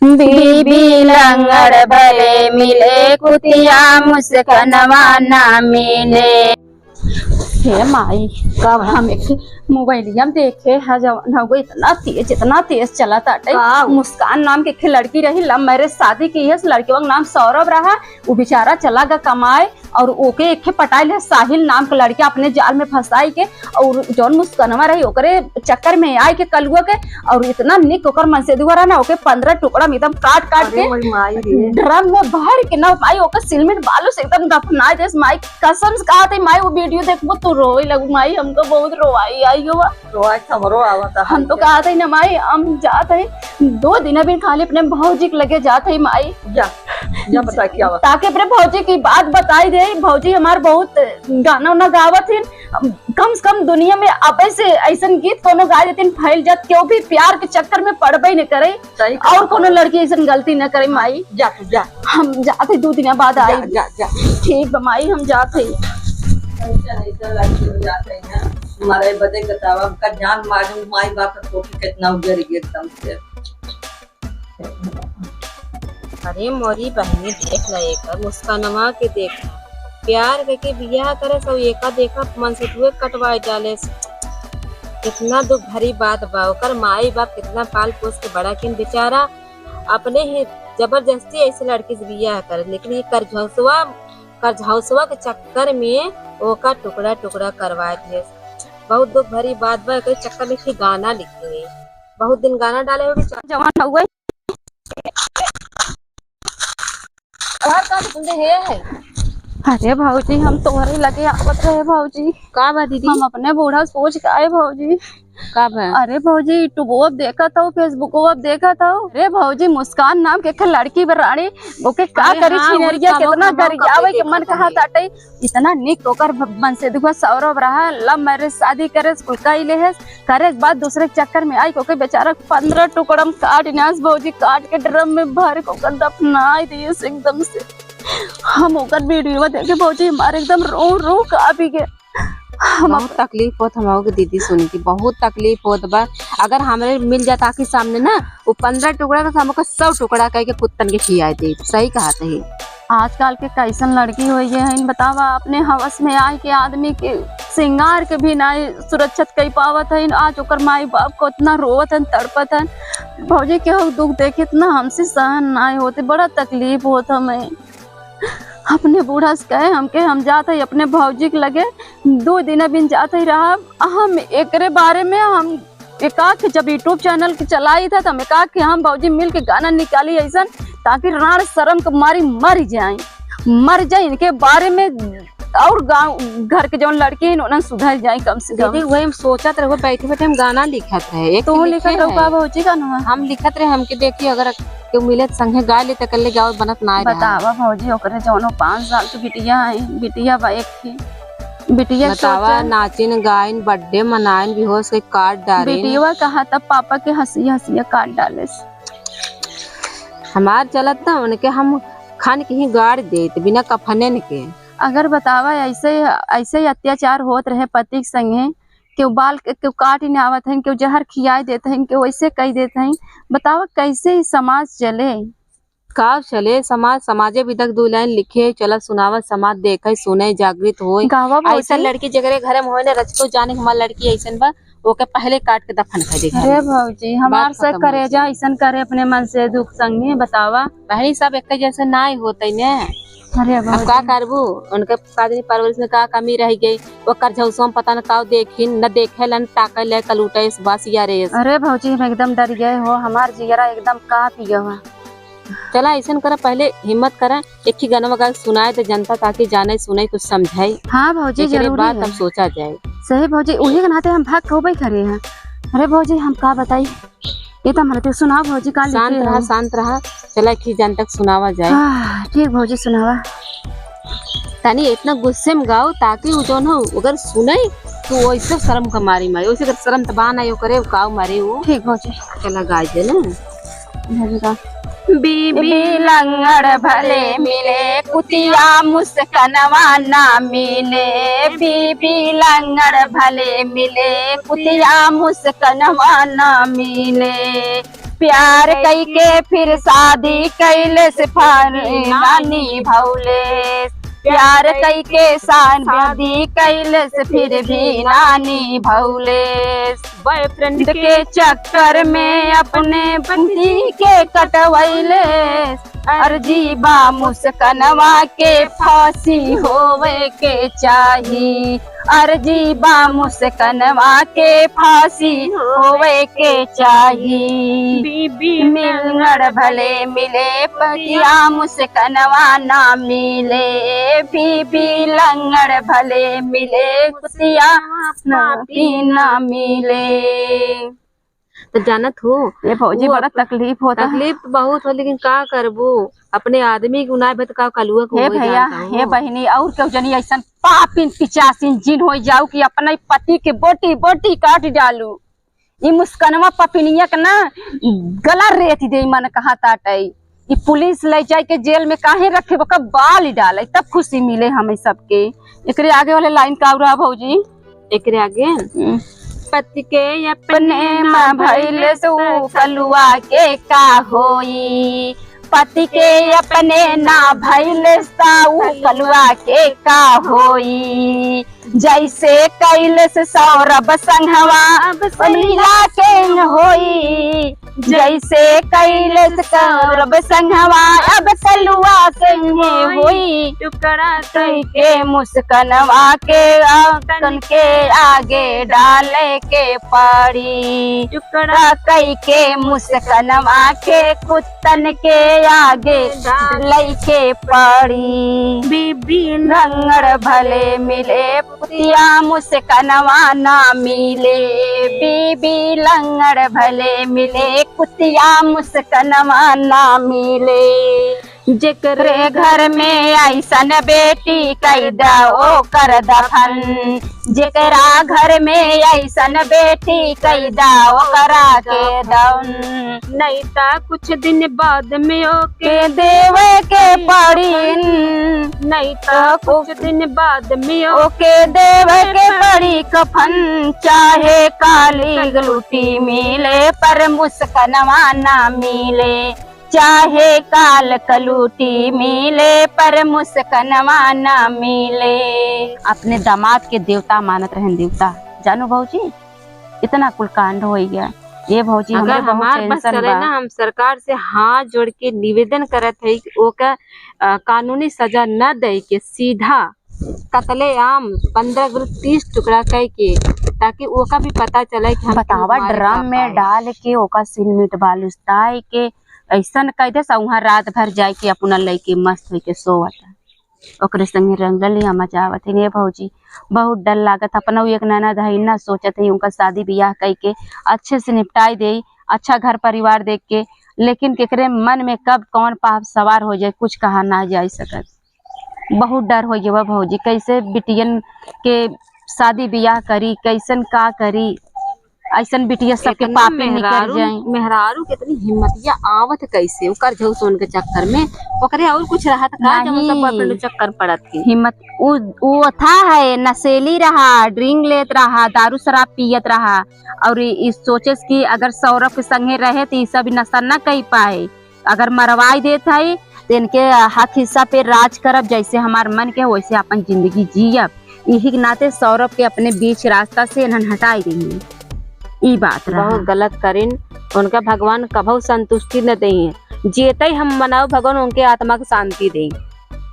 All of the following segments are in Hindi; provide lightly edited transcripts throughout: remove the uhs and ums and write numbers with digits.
बीबी लंगड़ भले मिले कुतिया मुस्कनवा ना मिले। हे माई कब हम एक मोबाइलिया में देखे है जवान हो इतना तेज चला था। मुस्कान नाम के लड़की रही, लव मैरिज शादी की है। लड़के का नाम सौरभ रहा। वो बेचारा चला गया कमाए और ओके एक पटाइल है साहिल नाम का लड़का अपने जाल में फंसाई के और जौन मुस्कनवा रही ओकरे चक्कर में आए के कलुआ के और इतना निक ओकर मन से दुआ रहा ना ओके 15 टुकड़ा में एकदम काट के ड्रम में भर के ना माई ओकर सिलमिट बालू से एकदम दफनाए दे। माई कसम से कहा माई वो वीडियो देखबो तो रोए लगू माई। हमको बहुत रोवाई आई हुआ हम तो कहा था ना माई हम जाते है 2 दिन अभी खाली अपने भौजी के लगे जाते है माई जा बता क्या ताकि अपने भौजी की बात बताई दे। भौजी हमारे बहुत गाना उना गावत है, कम से कम दुनिया में अब से ऐसा गीत कोनो गा देते फैल जात क्यों भी प्यार के चक्कर में पड़बे न करे और कोनो लड़की ऐसा गलती न करे। माई जा हम जाते 2 दिन बाद आई। ठीक माई हम जाते हमारे बदे बतावा हमका जान मालूम माई बाप तो कितना उजर गई एकदम से। अरे मोरी बहनी देख ल एक मुस्कानवा के देख प्यार करके बियाह करे सब एका देखा मन से तुए कटवाए डाले। कितना दुख भरी बात बा। ओकर माई बाप कितना पाल पोस के बड़ा किन बेचारा अपने ही जबरदस्ती ऐसे लड़की से बियाह करे, लेकिन ये करझौसवा के चक्कर में ओका टुकड़ा टुकड़ा करवाए थे। बहुत दुख भरी बात बा। कोई चक्कर में थी गाना लिखे हुए बहुत दिन गाना डाले हुए जवान हो गए। अरे भाऊजी हम तुम्हारे लगे आवत रहे भाऊजी। का बा दीदी? हम अपने बूढ़ा सोच के आए भाऊजी। का बा? अरे भाऊजी यूट्यूब देखा था फेसबुक देखा था। अरे भाऊजी मुस्कान नाम के लड़की बरानी ओके का करी छिनरिया कितना गरियावे के मन कहा ताटे इतना निक ओकर मन से देखो सौरभ रहा लव मैरिज शादी करे कुल कइले है करे के बाद दूसरे चक्कर में आई ओके बेचारा 15 टुकड़ा में काट नास भाऊजी काट के ड्रम में भर के ओकर दफनाई दिए एकदम से। हम ओकर वीडियो देखे भाऊजी हमारे एकदम रो का भी गए। बहुत तकलीफ होत हम दीदी सुनी थी बहुत तकलीफ होत बा। अगर हमारे मिल जाता के सामने ना वो 15 टुकड़ा का हमको 100 टुकड़ा कह के कुत्तन के खियाए थे। सही कहा थे। आजकल के कैसन लड़की हुई है बतावा अपने हवस में आए के आदमी के श्रृंगार के भी ना सुरक्षित कई पावत है। आज ओकर माई बाप को इतना रोवत है तड़पत है भौजी के दुख देखे इतना हमसे सहन ना होते बड़ा तकलीफ होता। मैं अपने बूढ़ा से कहे हमके हम जाते अपने भौजी के लगे 2 दिन बिन जाते रहा। हम एकरे बारे में हम एका के जब यूट्यूब चैनल के चलाई था तो हम एका के हम भौजी मिल के गाना निकाली ऐसा ताकि राण शर्म के मारी मर जाए इनके बारे में और गाँव घर के जो लड़के हैं उन्हें सुधर जाए कम से कम। वही हम सोचत रहे बैठे बैठे हम गाना लिखत रहे। तो लिखत रहो भौजी का ना हम लिखत रहे हमके देखिए अगर क्यों मिले संगे गा ले तो कल गाँव बनत ना बतावा भौजी ओकरे जौनो 5 साल की बिटिया बा एक थी बिटिया बतावा नाचिन गायन बर्थडे मनाइन बेहोश के काट डाले। बिटिया कहा तब पापा के हंसिया काट डाले। हमार चलत ना उनके हम खान के ही गाड़ देते बिना कफने के। अगर बतावा ऐसे ही अत्याचार होत रहे पति के संगे क्यों बाल क्यों काट ही आवत है क्यों जहर खियाए देते हैं क्यों वैसे कह देते हैं बतावा कैसे ही समाज चले का चले समाजे भी तक 2 लाइन लिखे चला सुनावा समाज देखे सुने जागृत हो। ऐसा लड़की जगह घर में होने रचको जाने हमार लड़की ऐसा बा ओके पहले काट के दफन कर दे। अरे भौजी हमार से करे जा ऐसा करे अपने मन से दुख संगे बतावा पहले सब एक जैसे ना होते ने। अरे अब का करबू उनके शादी परवरिश में का कमी रह गई वो करझौसम पता न का देखी न देखे लन ताकल ले कलूटे इस बस या रे। अरे भौजी हम एकदम डर गए हो हमार जिगरा एकदम का पिया हुआ। चला ऐसा करा पहले हिम्मत करा एक ही गाना वगैरह सुनाए तो जनता ताकि जाने सुने कुछ समझाई। हाँ भौजी जरूरी बात हम सोचा जाए। सही भौजी उन्हीं के नाते हम भाग खोबे करे हैं। अरे भौजी हम का बताई ये तो हमारे सुना भौजी का शांत रहा चला कि जन तक सुनावा जाए। ठीक भौजी सुनावा तानी इतना गुस्से में गाओ ताकि वो जो ना अगर सुने तो वैसे शर्म का मारी मारे वैसे अगर शर्म तबा ना यो करे गाँव मारे वो। ठीक भौजी चला गाय दे ना। बीबी लंगड़ भले मिले कुतिया मुस्कनवा ना मिले। बीबी लंगड़ भले मिले कुतिया मुस्कनवा ना मिले। प्यार कई के फिर शादी कैले से नानी भौले, प्यार कई के शादी कैले से फिर भी नानी भौले। बॉयफ्रेंड के चक्कर में अपने बंदी के कटवैले, अर्जी बा मुस्कनवा के फांसी होवे के चाही, अर्जी बा मुस्कनवा के फांसी होवे के चाही। बीबी मिलनर भले मिले पतिया मुस्कनवा ना मिले, बीबी लंगड़ भले मिले कुतिया ना मिले। तो जानत हो ये फौजी बड़ा तकलीफ होता है। तकलीफ तो बहुत हो, लेकिन का करबो, अपने आदमी के उनाय बत का कलुआ को हे भैया हे बहनी और क्यों जनी ऐसा पापिन पिचासिन जिन हो जाऊ कि अपने पति के बोटी बोटी काट डालू। ये मुस्कनवा पपिनिया के ना गला रेत दे मन कहा ताटई, ये पुलिस ले जाए के जेल में काहे रखे बका बाल डाले तब खुशी मिले हमें सबके। एकरे आगे वाले लाइन का रहा भौजी, एकरे आगे पति के अपने माँ भैले सो कलुआ के का होई, पति के अपने ना भैले साऊ कलुआ के का होई। जैसे कैलस सौरभ संघवा लीला के होई, जैसे कैलस सौरभ संघवा अब कलुआ संगे होई। टुकड़ा के मुस्कनवा के तन के आगे डाले के पड़ी, टुकड़ा कई के मुस्कनवा के कुत्तन के आगे लई के पड़ी। बीबी लंगड़ भले मिले पुतिया मुस्कनवा ना मिले, बीबी लंगड़ भले मिले कुतिया मुस्कनवा ना मिले। जेकरे घर में ऐसन बेटी कैदा ओ कर दफन, जेकरा घर में ऐसन बेटी कैदा ओ करा के दन। नहीं ता कुछ दिन बाद में के देवे के पड़ी, नहीं ता कुछ दिन बाद में ओके देवे के पड़ी कफन। चाहे काली गलूटी मिले पर मुस्कनवा ना मिले, चाहे काल कलूटी मिले पर मुस्कनवा ना मिले। अपने दामाद के देवता मानत रहन देवता, जानो भौजी इतना कुल कांड हो गया। ये भौजी अगर हमार बस चले ना, हम सरकार से हाथ जोड़ के निवेदन करत है कि ओका कानूनी सजा न दे के सीधा कतले आम 15-30 टुकड़ा कह के, ताकि ओका भी पता चले कि हम बतावा ड्रम में डाल के ओका सिलमिट बालुस्ताई के ऐसा कह दे वहाँ रात भर जाए के अपना लैके मस्त हो के सोवता, ओकरे संगे रंगलिया मचावत है। भौजी बहुत डर लागत, अपना एक ननद है ना सोचत है उनका शादी ब्याह कह के अच्छे से निपटाई दे, अच्छा घर परिवार देख के, लेकिन केकरे मन में कब कौन पाप सवार हो जाए कुछ कहा ना जा सकत। बहुत डर हो गया भौजी, कैसे बिटियन के शादी ब्याह करी, कैसन का करी, ऐसन बिटिया सबके पापे निकल जाए। मेहरारू कितनी हिम्मतिया आवत कैसे ओकर झौ सोन के चक्कर में, ओकरे और कुछ रहत का जब सब बॉयफ्रेंड चक्कर पड़त की हिम्मत वो था है, नशेली रहा, ड्रिंक लेत रहा, दारू शराब पियत रहा, और इस सोचे कि अगर सौरभ के संगे रहे तो सब नशा न कर पाए, अगर मरवाई देत है तो इनके हक हिस्सा पे राज करब, जैसे हमार मन के वैसे अपन जिंदगी जियब। यही के नाते सौरभ के अपने बीच रास्ता से इन्हन हटाई देंगे। ई बात बहुत गलत करिन, उनका भगवान कभू संतुष्टि न दे। जीते ही हम मनाओ भगवान उनके आत्मा के शांति दे,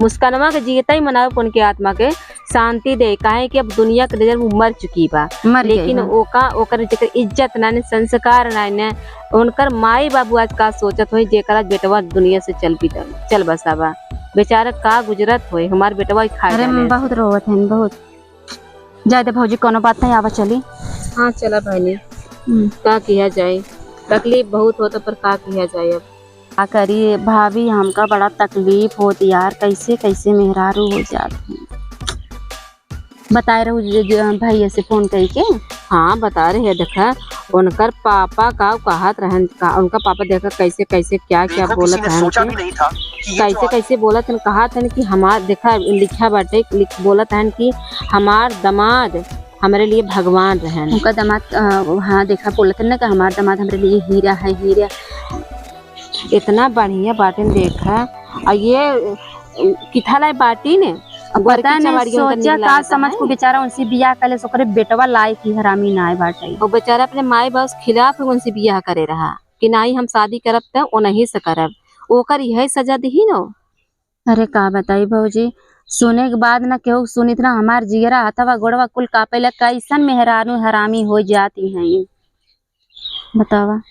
मुस्कनवा के जीते ही मनाओ उनके आत्मा के शांति दे। काहे कि अब दुनिया के नजर में मर चुकी बा, लेकिन ओका ओकर जेकर इज्जत ना, संस्कार ना, उनकर माई बाबू आज का सोचत हो जेकरा बेटवा दुनिया से चल बसाबा, बेचारा का गुजरत हो हमार बेटवा खाए। बहुत रोवत है बहुत ज्यादा भौजी, कोनो बात नहीं, आवा चली। हाँ चला भाई, का किया जाए, तकलीफ बहुत होता पर का किया जाए। अब क्या करिए भाभी, हमका बड़ा तकलीफ होती यार, कैसे कैसे मेहरारू हो जाती। बताए रहू भैया से फोन करके। हाँ बता रहे हैं, देखा उनकर पापा का कहत रहन का, उनका पापा देखा कैसे कैसे क्या क्या बोलत रहन, कैसे कैसे बोलत हन, कहा था कि हमार देखा लिखा बाटे बोलत हन कि हमार दामाद हमारे लिए भगवान रहन। उनका दामाद हाँ देखा बोलते ना कि हमारा दामाद हमारे लिए हीरा है, हीरा। इतना बढ़िया बाटन देखा और ये किथा लाई बाटी ने पता नहीं सोचा का समझ को बेचारा उनसे बियाह करे सो करे बेटवा लाए की हरामी ना आए बाटे। वो बेचारा अपने माई बाप खिलाफ उनसे बियाह करे रहा कि नहीं हम शादी करब त ओ नहीं से करब, ओकर यही सजा दी न। अरे का बताई भौजी, सुने के बाद ना केहू सुनित ना हमार जिगरा हथवा गोड़वा कुल कापे ला कैसन मेहरानू हरामी हो जाती हैं बतावा।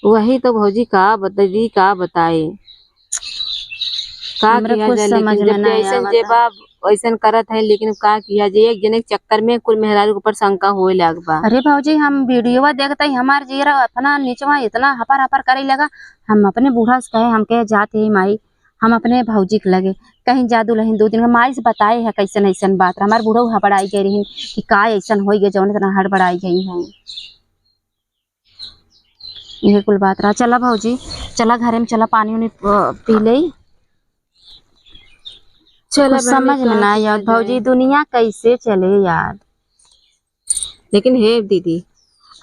वही तो भौजी का बताई का बताए का किया जाए, समझ में ना आया ऐसा करत है लेकिन का किया जाए, एक जने के चक्कर में कुल मेहरारू के ऊपर शंका होए लग बा। अरे भौजी हम वीडियो देखते ही हमार जिगरा अपना नीचवा इतना हपर हपर करे लगा, हम अपने बूढ़ा से कहे हमके जाते ही माई हम अपने भौजी के लगे कहीं जादू लहिन 2 दिन में माई से बताए है कैसन ऐसन बात हमार बूढ़ा हबड़ाई गई रही कि का ऐसन हो गए जौन इतना हड़बड़ाई गई है। ये कुल बात रहा। चला भौजी चला घरे में, चला पानी उनी पी ले। चला समझ में ना यार भौजी दुनिया कैसे चले यार। लेकिन हे दीदी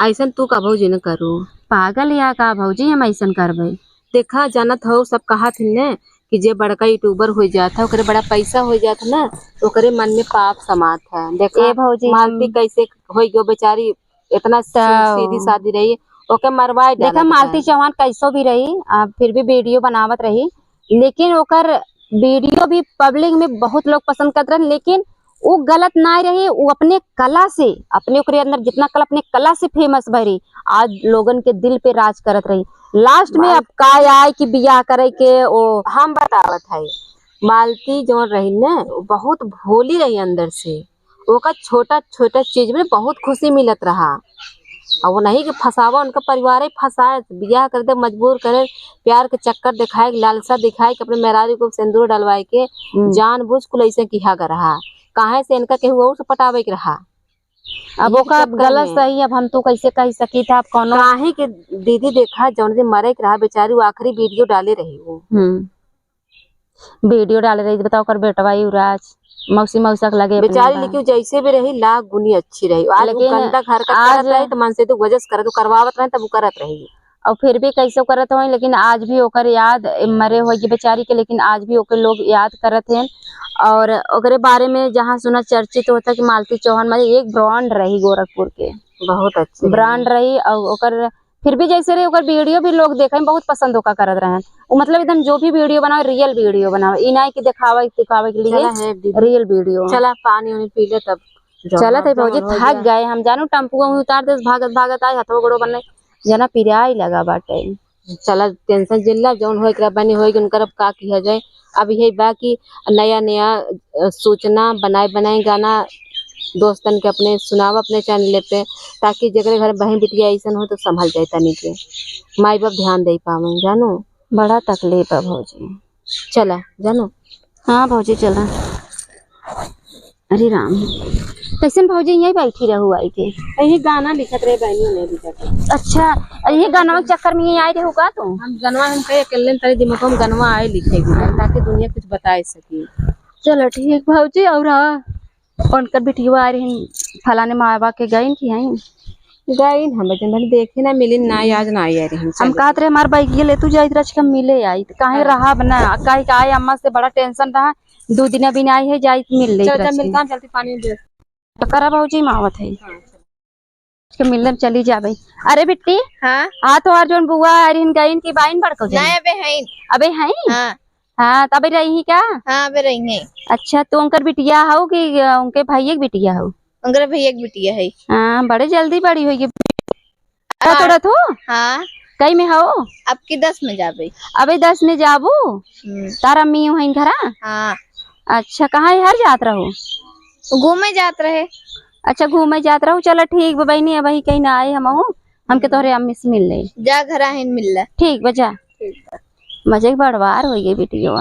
ऐसा तू का भौजी न करू, पागल या का भौजी हम ऐसा करबे। देखा जानत हो सब कहा थी न कि जे बड़का यूट्यूबर हो जाता ओकरे बड़ा पैसा हो जाता ना तो ओकरे मन में पाप समात है। देखा भौजी मालती कैसे हो गयो बेचारी, इतना सीधी सादी रही ओके मरवाए। देखा मालती चौहान कैसो भी रही फिर भी वीडियो बनावत रही, लेकिन ओकर वीडियो भी पब्लिक में बहुत लोग पसंद करते रहे, लेकिन वो गलत ना रही। वो अपने कला से अपने ओकरे अंदर जितना कला अपने कला से फेमस भरी आज लोगन के दिल पे राज करत रही। लास्ट में अब का आए कि बियाह करे के वो हम बतावत है। मालती जो रही न बहुत भोली रही अंदर से, ओका छोटा छोटा चीज में बहुत खुशी मिलत रहा और वो नहीं कि फसावा उनका परिवार ही फंसाए बियाह कर दे मजबूर करे, प्यार के चक्कर दिखाए लालसा दिखाए कि अपने मेहरारू को सिंदूर डलवाए के जानबूझ कुल ऐसे किया कर रहा काहे से इनका केहू और से पटावे के रहा। अब ओका गलत सही अब हम तो कैसे कह सकी था आप कौन काहे के दीदी देखा जौन दिन मरे के रहा बेचारी आखिरी वीडियो डाले रही वो वीडियो डाले रही। बताओ कर बेटवा युवराज मौसी मौसा के लगे बेचारी, लेकिन जैसे भी रही लाख गुनी अच्छी रही। आज गंदा घर का करत रही तो मन से तो वजह करत करवावत रहे तब वो करत रही और फिर भी कैसे करत हो, लेकिन आज भी ओकर याद मरे हो बेचारी के, लेकिन आज भी ओकर लोग याद करत हैं। और ओकरे बारे में जहाँ सुना चर्चित होता कि मालती चौहान मतलब एक ब्रांड रही गोरखपुर के, बहुत अच्छी ब्रांड रही। और ओकर फिर भी जैसे रही ओकर वीडियो भी लोग देखे बहुत पसंद होकर करत रहे। वो मतलब एकदम जो भी वीडियो बनाओ रियल वीडियो बनाओ, ई नहीं कि दिखावे के लिए रियल वीडियो। चला पानी उनी पी ले तब चला थे भौजी थक गए हम जानू टम्पू उतार दे भागत भागत आए हथो गोड़ो बनने जना पिराई लगा बाटे। चला टेंशन जिल्ला जौन होए के बनी होए उनकर का किया जाए। अब यही बाकी नया नया सूचना बनाए गाना दोस्तन के अपने सुनाव अपने चैनल पे, ताकि जगह घर बहन बिटिया ऐसा हो तो संभल जाए तनी के माई बाप ध्यान दे पावे जानू। बड़ा तकलीफ है भौजी। चला जानू। हाँ भौजी चला। अरे राम कैसे भौजी यही बैठी रहू आई के यही गाना लिखत रहे बहनी ने लिखत। अच्छा ये गाना के चक्कर में आई रहे का तुम? हम गनवा हम कहे अकेले तेरे दिमाग में गनवा आए लिखे ताकि दुनिया कुछ बता सके। चलो ठीक भौजी। और उनकर बिटिया आ रही फलाने माँ बाप के गई की आई गई हम देखे ना मिली ना आज ना आई रही। हम कहते रहे हमारे बाइक ले तू जाई रच मिले आई कहे रहा बना कहे आए अम्मा से बड़ा टेंशन रहा 2 दिन भी आई है जाई मिल ले चलती पानी दे करा भौजी मावत है मिलने चली जाबे। अरे बिट्टी हाँ तो और जोन बुआ आ रही गई की बाइन बड़को अबे हैं हाँ तबे रही क्या? हाँ अबे रही है। अच्छा तो उनकर बिटिया हो कि उनके भाई की बिटिया हो? उनकर भैया की बिटिया है। हाँ बड़े जल्दी बड़ी हुई थोड़ा तो हाँ कई में हो अब की 10 में जाबे। अबे 10 में जाबू तारा अम्मी वहीं घरा? हाँ। अच्छा कहाँ हर जात रहो? घूमे जात रहे। अच्छा घूमे जात रहो। चलो ठीक बहनी अब कहीं ना आए हमके तोहरे अम्मी से मिल ले जा घर मिल ठीक बजा मजे बड़वार हो गई बेटियों।